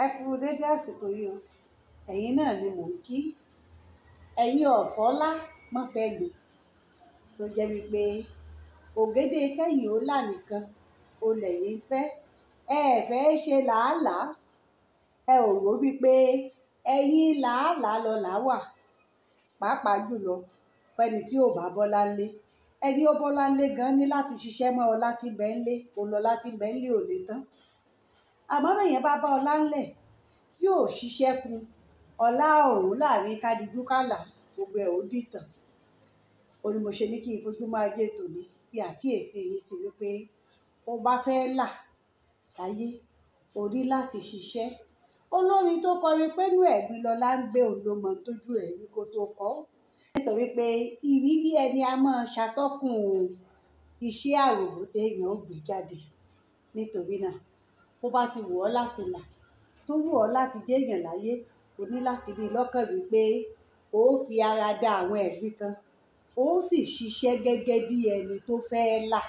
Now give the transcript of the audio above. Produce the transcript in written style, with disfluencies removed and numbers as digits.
Ẹ kú dédé àsìkò yìí o. Ẹ̀yin náà ni mò ń kí. Ẹ̀yin ọ̀fọ́lá má fẹ́ gbé tó jẹ́ wípé ògédé kẹ́yìn ó là nìkan o lẹ̀yin fẹ́. Ẹ fẹ́ ṣe làálàá. Ẹ ò rò wípé ẹ̀yin làálàá lọlá wà. Pàápàá jùlọ fẹ́ni tí ò bá bọ́lá ńlé. Ẹni ó bọ́lá ńlé gan ní láti ṣiṣẹ́ mọ́ ọlá tí ń bẹ ńlé. Ọlá tí ń bẹ ńlé ò lè tán. Àmọ́ bẹ́yẹn bá bá ọlá ńlẹ̀ tí ò ṣiṣẹ́ kun, ọlá ọ̀hún láàrin kádìjú kálà gbogbo ẹ̀ ó dìtàn. Ó ní mo ṣe ní kí n fojú máa gbé tòní bí àkíyèsí yín sí wípé ó bá fẹ́ là láyé, o ní láti ṣiṣẹ́. Olórin tó kọrin pé inú ẹ̀gbin lọlá ń gbé òun ló mọ tójú ẹ̀ rí kó tó kọ. Nítorí pé ìrírí ẹni a máa ṣàtọ́kùn iṣẹ́ àròbó téèyàn ó gbé jáde. Nítorí náà, bó bá ti wù ọ́ láti là, tó wù ọ́ láti jéèyàn láyé, o ní láti ní lọ́kàn wípé ó fi ara da àwọn ẹ̀gbin kan, ó sì ṣiṣẹ́ gẹ́gẹ́ bí ẹni tó fẹ́ là.